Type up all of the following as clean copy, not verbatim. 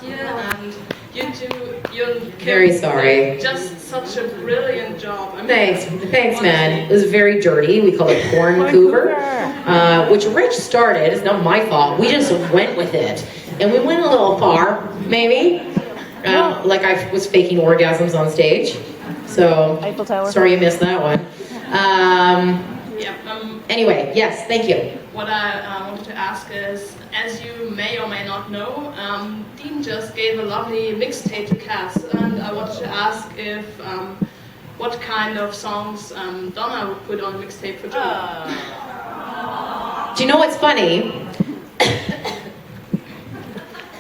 Yeah, and you Very sorry. Just such a brilliant job. I mean, Thanks, man. It was very dirty. We called it Corncouver, which Rich started. It's not my fault. We just went with it, and we went a little far, maybe. Like I was faking orgasms on stage. So Eiffel Tower. sorry you missed that one. Anyway, yes, thank you. What I wanted to ask is, as you may or may not know, Dean just gave a lovely mixtape to Cass, and I wanted to ask if what kind of songs Donna would put on the mixtape for Jody. Do you know what's funny?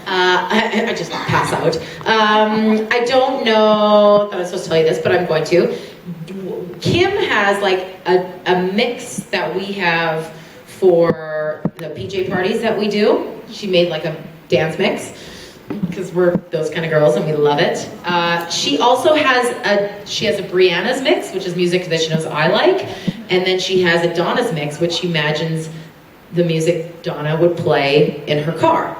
I just pass out. I don't know if I was supposed to tell you this, but I'm going to. Kim has like a mix that we have for the PJ parties that we do. She made like a dance mix because we're those kind of girls and we love it. She also has a Briana's mix, which is music that she knows I like, and then she has a Donna's mix, which she imagines the music Donna would play in her car,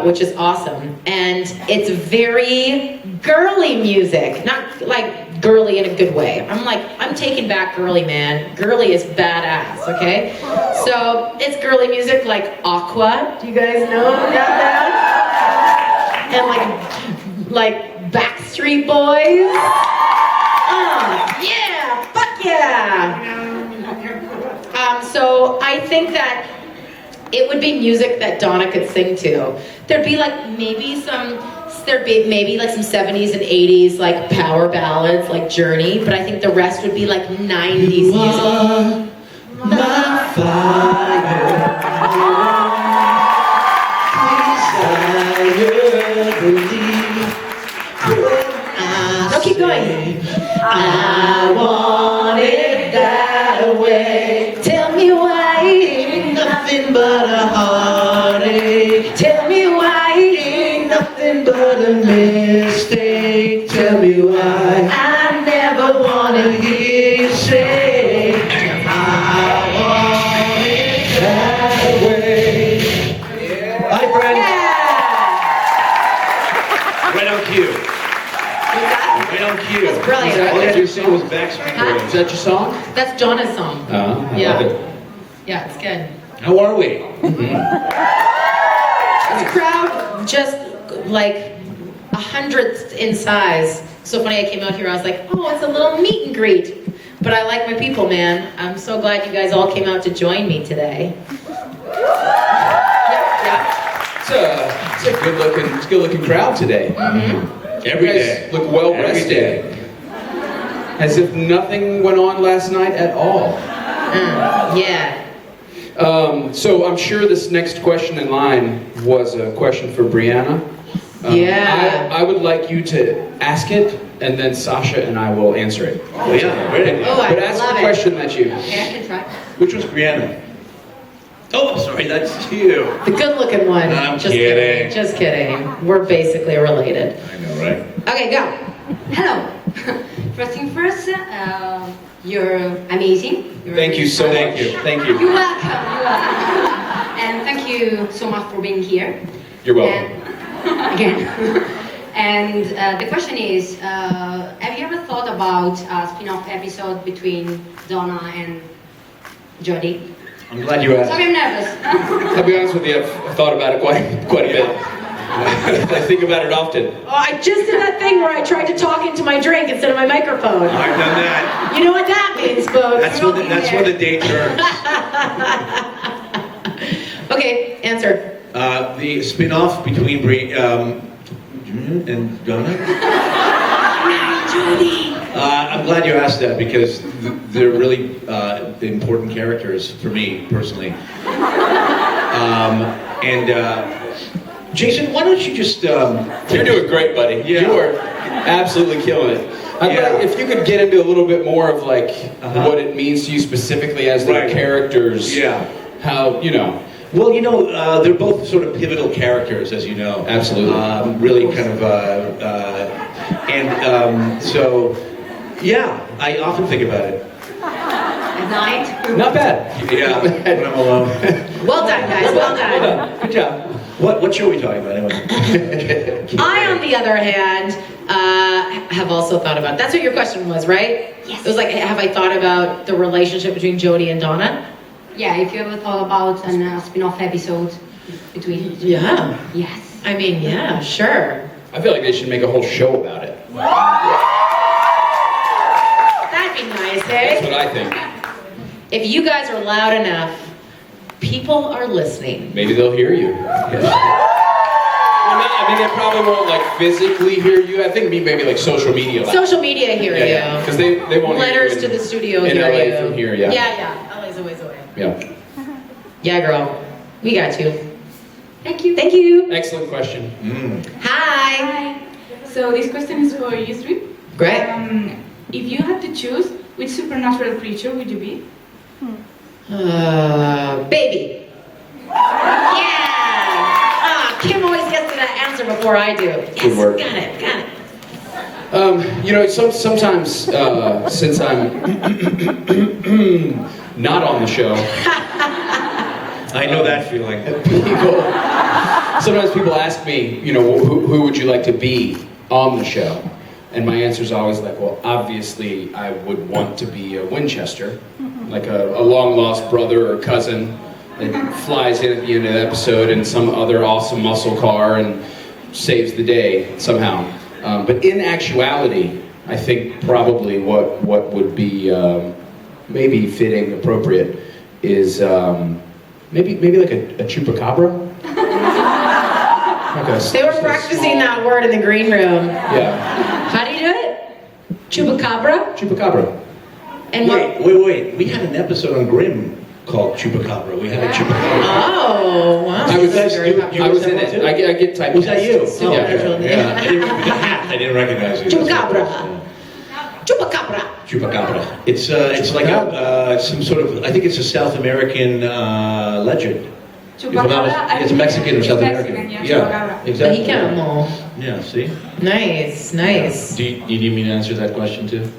which is awesome. And it's very girly music, not like girly in a good way. I'm taking back girly, man. Girly is badass, okay? So it's girly music like Aqua. Do you guys know about that? And like Backstreet Boys. Yeah, fuck yeah. So I think that it would be music that Donna could sing to. There'd be like maybe some 70s and 80s like power ballads like Journey, but I think the rest would be like 90s music. My fire, No, keep going. I want it that way. Tell me why. Ain't nothing but a heartache. Tell me why. Ain't nothing but a mistake. Tell me why. I never Wanna hear you say I want it that way. Hi, friend. Right on cue. Right on cue. That's brilliant. All you had to say was Backstreet Huh? Boys. Is that your song? That's Donna's song. I Yeah. love it. Yeah, it's good. How are we? The crowd just like 100th in size. So funny, I came out here, I was like, oh, it's a little meet and greet. But I like my people, man. I'm so glad you guys all came out to join me today. Yeah. It's a good looking crowd today. Every day. Look well rested. As if nothing went on last night at all. Yeah. So I'm sure this next question in line was a question for Briana. Yeah. I would like you to ask it, and then Sasha and I will answer it. Oh yeah, ready. Oh, I But ask love the it. question that you... Okay, I can try. Which was Briana? Oh, I'm sorry, that's you. The good-looking one. I'm Just kidding. Just kidding. We're basically related. I know, right? Okay, go. Hello. First thing first, you're amazing. Thank you so much. Thank you. You're welcome. You're welcome. And thank you so much for being here. You're welcome. Again. And the question is, have you ever thought about a spin-off episode between Donna and Jody? I'm glad you asked. Sorry, I'm nervous. I'll be honest with you, I've thought about it quite a bit. I think about it often. Oh, I just did that thing where I tried to talk into my drink instead of my microphone. I've done that. You know what that means, folks. That's when the date turns. Okay, answer. The spin-off between and Donna? I'm glad you asked that because they're really important characters for me personally. Jason, why don't you just... You're doing great, buddy. Yeah. You are absolutely killing it. If you could get into a little bit more of like what it means to you specifically as their characters. Yeah. How, you know. Well, you know, they're both sort of pivotal characters, as you know. Absolutely. Really kind of, so, yeah, I often think about it. At night? Not bad. Yeah, when I'm alone. Well done, guys. Well done. Well done. Good job. What show are we talking about anyway? I, on the other hand, have also thought about. That's what your question was, right? Yes. It was like, have I thought about the relationship between Jodie and Donna? Yeah, if you ever thought about a spin-off episode between. Yeah. Yes. I mean, yeah, sure. I feel like they should make a whole show about it. That'd be nice, That's eh? what I think. If you guys are loud enough, people are listening. Maybe they'll hear you. Well, no, I mean, they probably won't like physically hear you. I think maybe like social media. Loud. Social media hear you. Because they won't Letters hear you to the studio in hear LA you. from here, yeah. Yeah. LA's a ways away. Yeah. Yeah, girl. We got you. Thank you. Thank you. Excellent question. Hi. Hi. So this question is for you three. Great. If you had to choose, which supernatural creature would you be? Baby. Yeah. Kim always gets to that answer before I do. Yes, Good work. Got it. Sometimes since I'm not on the show, I know that feeling. sometimes people ask me, who would you like to be on the show? And my answer is always like, well, obviously I would want to be a Winchester, like a long-lost brother or cousin that flies in at the end of the episode in some other awesome muscle car and saves the day somehow. But in actuality, I think probably what would be maybe fitting, appropriate, is maybe like a chupacabra. They were practicing that word in the green room. Yeah, How do you do it? Chupacabra? chupacabra. And Wait. We had an episode on Grimm called Chupacabra. We had a Chupacabra. Oh, wow. I was, That's very popular. I was in it. I get typed. Was that you? Yeah. I didn't recognize you. Chupacabra. Chupacabra. Chupacabra. It's like some sort of. I think it's a South American legend. Chupacabra. It's Mexican or South Mexican, American. yeah, Exactly. Mexicano. Yeah. See. Nice. Do you need me to answer that question too?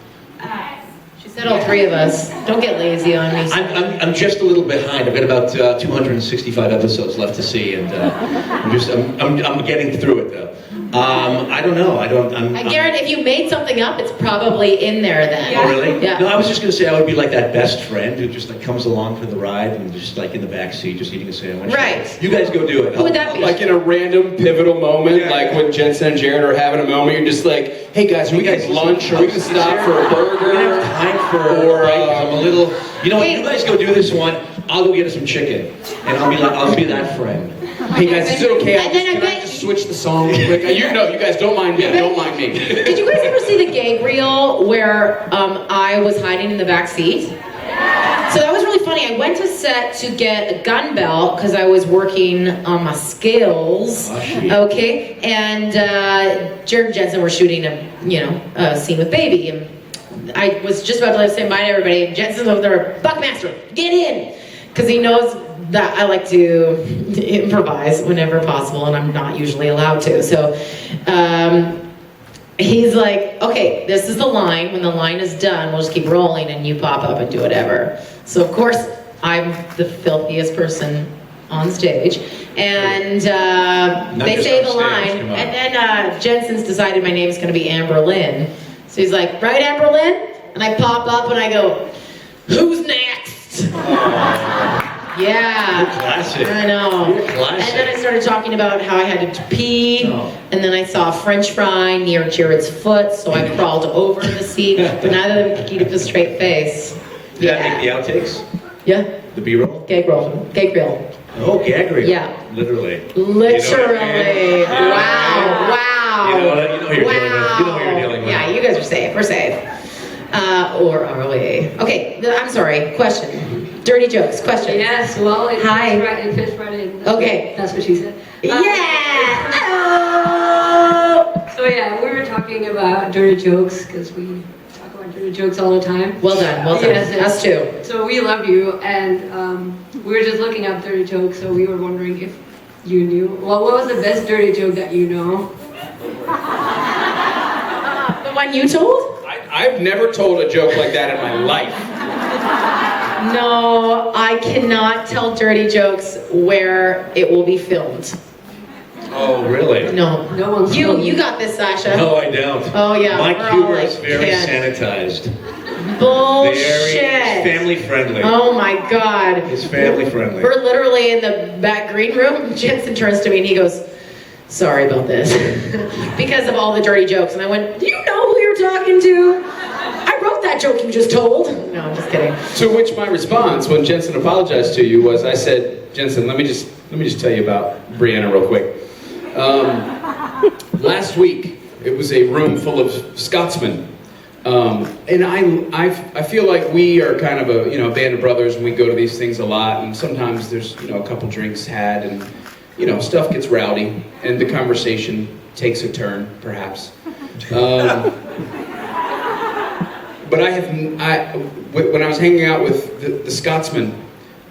She said all three of us. Don't get lazy on me. I'm just a little behind. I've got about 265 episodes left to see, and I'm getting through it though. I don't know. I guarantee if you made something up, it's probably in there then. Oh really? Yeah. No, I was just gonna say I would be like that best friend who just like comes along for the ride and just like in the back seat, just eating a sandwich. Right. You guys go do it. Who would that be? Like in a random pivotal moment, Yeah. like when Jensen and Jared are having a moment, you're just like, hey guys, are we getting lunch? Are we gonna stop for a burger? We don't have time for I'm a little. You know what? You guys go do this one. I'll go get us some chicken, and I'll be that friend. Hey guys, is it okay? And then I Can I bet- just switch the song real quick? You guys don't mind me. Don't mind me. Did you guys ever see the gag reel where I was hiding in the back seat? So that was really funny. I went to set to get a gun belt because I was working on my skills. Okay, and Jared and Jensen were shooting a scene with Baby, and I was just about to say bye to everybody. And Jensen's over there, Buckmaster, get in, because he knows that I like to improvise whenever possible, and I'm not usually allowed to. So he's like, okay, this is the line. When the line is done, we'll just keep rolling, and you pop up and do whatever. So of course, I'm the filthiest person on stage, and they just say on the stage, line, come on. and then Jensen's decided my name is going to be Amber Lynn. So he's like, right, Amber Lynn? And I pop up and I go, who's next? Yeah. Classic. I know. You're classic. And then I started talking about how I had to pee, and then I saw a French fry near Jared's foot, so I crawled over the seat, but neither of them could keep a straight face. Did that make the outtakes? Yeah. The B-roll? Gag reel. Gag reel. Oh, gag reel. Yeah. Literally. Literally. You know what I mean? Wow. You know who you're dealing with. You know who you're dealing with. Yeah, you guys are safe. We're safe. Or are we? Okay, I'm sorry. Question. Dirty jokes. Question. Yes, well, it Hi. fits right in. Okay. That's what she said. Yeah! So yeah, we were talking about dirty jokes because we talk about dirty jokes all the time. Well done. Well done. Yes, Us too. So we love you, and we were just looking up dirty jokes. So we were wondering if you knew. Well, what was the best dirty joke that you know? The one you told? I've never told a joke like that in my life. No, I cannot tell dirty jokes where it will be filmed. Oh, really? No. No one's You got this, Sasha. No, I don't. Oh, yeah, My we're all humor like, is very can't. sanitized. Bullshit. Very family friendly. Oh my God. It's family friendly. We're literally in the back green room. Jensen turns to me and he goes, sorry about this. Because of all the dirty jokes. And I went, do you know who you're talking to? I wrote that joke you just told. No, I'm just kidding. To which my response, when Jensen apologized to you, was I said, Jensen, let me just tell you about Briana real quick. Last week, it was a room full of Scotsmen. And I feel like we are kind of a band of brothers, and we go to these things a lot, and sometimes there's a couple drinks had, and stuff gets rowdy, and the conversation takes a turn, perhaps. But when I was hanging out with the Scotsmen,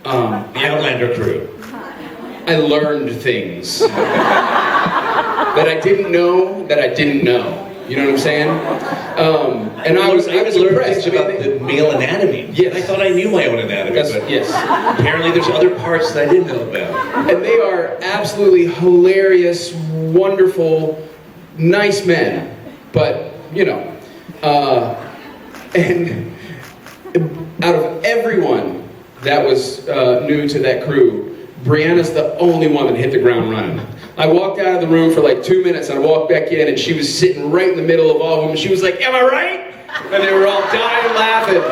The Outlander crew. I learned things that I didn't know that I didn't know. You know what I'm saying? And I was learned impressed things about the male anatomy. Yes. I thought I knew my own anatomy, but yes. apparently there's other parts that I didn't know about. And they are absolutely hilarious, wonderful, nice men. But, and out of everyone that was new to that crew, Briana's the only one that hit the ground running. I walked out of the room for like 2 minutes, and I walked back in, and she was sitting right in the middle of all of them, and she was like, am I right? And they were all dying laughing.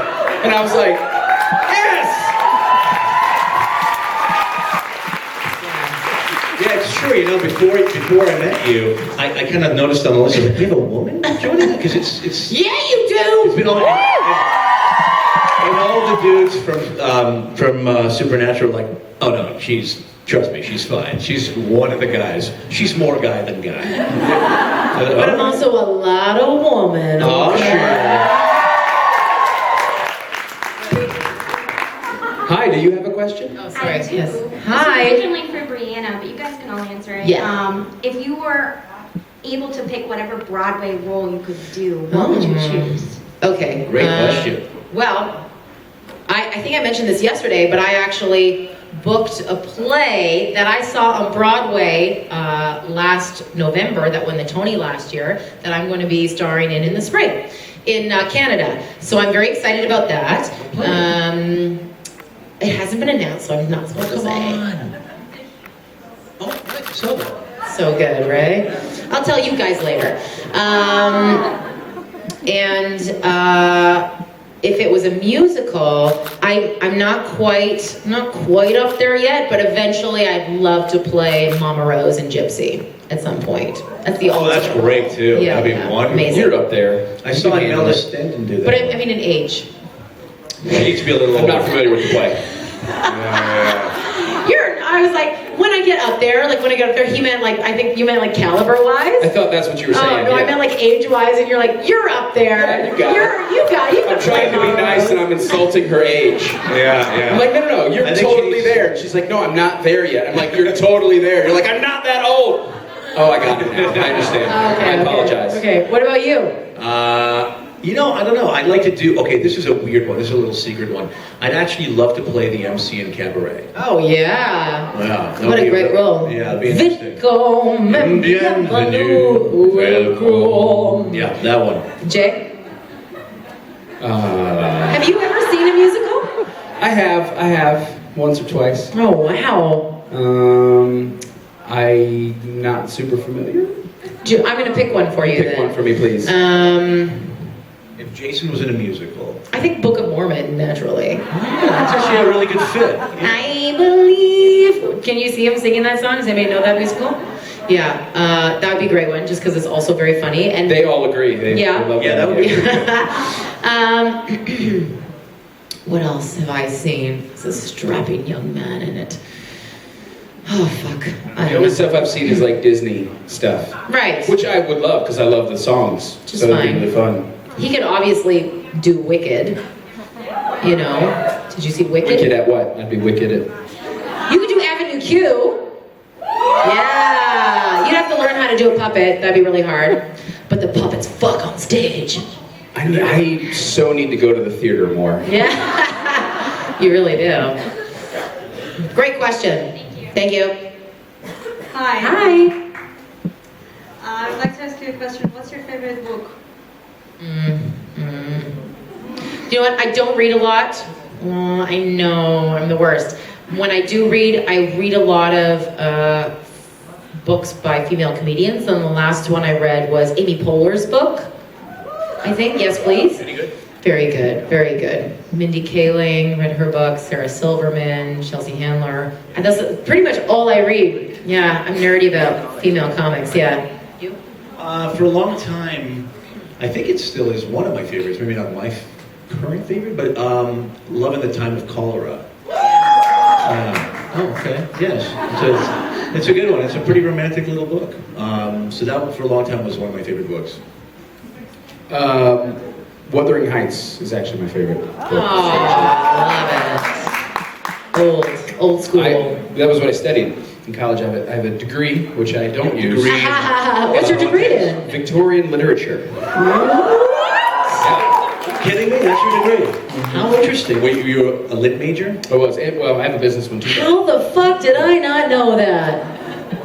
And I was like, yes! Yeah, it's true. Before I met you, I kind of noticed on the list, like, you have a woman joining it? Because it's Yeah, you do! it's been all and all the dudes from Supernatural, like, oh no, trust me, she's fine. She's one of the guys. She's more guy than guy. But I'm also a lot of woman. Oh, okay? Hi, do you have a question? Oh, sorry. I do. Yes. This Hi. is originally for Briana, but you guys can all answer it. Yeah. If you were able to pick whatever Broadway role you could do, what would you choose? Okay. Great question. Well, I think I mentioned this yesterday, but I actually booked a play that I saw on Broadway last November, that won the Tony last year, that I'm going to be starring in the spring in Canada. So I'm very excited about that. It hasn't been announced, so I'm not supposed to say. Oh, right, so good. So good, right? I'll tell you guys later. If it was a musical, I'm not quite up there yet, but eventually I'd love to play Mama Rose and Gypsy at some point. That's the Oh, that's great too. Yeah, That'd be yeah, wonderful. amazing. You're up there. I saw Imelda Stenton do that. But I mean in age. She needs to be a little I'm older. not familiar with the play. I was like, when I get up there, he meant I think you meant caliber-wise. I thought that's what you were saying. Oh, no, yeah. I meant age-wise, and you're like, you're up there. Yeah, you got it. You can I'm trying to be nice, and I'm insulting her age. Yeah. I'm like, no, you're I think totally she's- there. And she's like, no, I'm not there yet. I'm like, you're totally there. You're like, I'm not that old. Oh, I got it now. I understand. Okay, I apologize. Okay, what about you? I don't know. I'd like to do, okay, this is a weird one. This is a little secret one. I'd actually love to play the MC in Cabaret. Oh, yeah. Wow. What a great role. Yeah, that'd be interesting. Bienvenue, welcome. Yeah, that one. Jay, have you ever seen a musical? I have once or twice. Oh, wow. I'm not super familiar. I'm going to pick one for you Pick then. one for me, please. If Jason was in a musical. I think Book of Mormon, naturally. That's actually a really good fit. I believe. Can you see him singing that song? Does anybody know that musical? Yeah, that would be a great one, just because it's also very funny. And They all agree. They love Yeah, that would be what else have I seen? There's a strapping young man in it. Oh, fuck. The only stuff I've seen is like Disney stuff. Right. Which I would love because I love the songs. Which is so it'd be fine. really fun. He could obviously do Wicked. You know? Did you see Wicked? Wicked at what? I'd be wicked at. You could do Avenue Q. Yeah. You'd have to learn how to do a puppet. That'd be really hard. But the puppets fuck on stage. I so need to go to the theater more. Yeah. You really do. Great question. Thank you. Hi. Hi. I would like to ask you a question. What's your favorite book? You know what? I don't read a lot. I know, I'm the worst. When I do read, I read a lot of books by female comedians. And the last one I read was Amy Poehler's book, I think. Yes, please. Any good? Very good, very good. Mindy Kaling, read her book. Sarah Silverman, Chelsea Handler. And that's pretty much all I read. Yeah, I'm nerdy about female comics, yeah. You? For a long time, I think it still is one of my favorites. Maybe not my current favorite, but Love in the Time of Cholera. Oh, okay. Yes. It's a good one. It's a pretty romantic little book. So that one for a long time was one of my favorite books. Wuthering Heights is actually my favorite book. Love it. Old school. That was what I studied in college. I have a degree, which I don't use. What's your degree in? Victorian literature. Kidding me? That's your degree? How interesting. Wait, you were a lit major? I was. Well, I have a business one too. How the fuck did I not know that?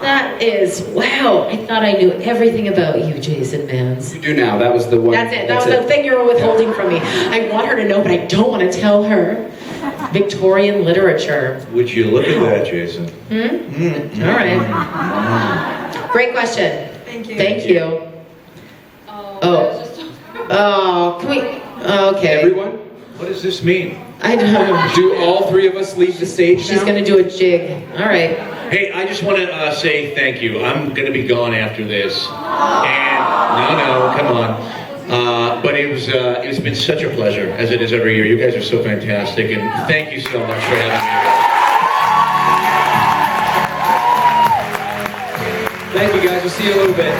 That is, wow. I thought I knew everything about you, Jason Mans. You do now. That was the one. That's it. That was the thing you were withholding from me. I want her to know, but I don't want to tell her. Victorian literature. Would you look at that, Jason? All right. Great question. Thank you. Thank you. Oh, can we? Okay. Everyone? What does this mean? I don't. Do all three of us leave the stage She's now? gonna do a jig. All right. Hey, I just want to say thank you. I'm going to be gone after this. And no, come on. But it's been such a pleasure, as it is every year. You guys are so fantastic, and thank you so much for having me. Thank you, guys. We'll see you in a little bit.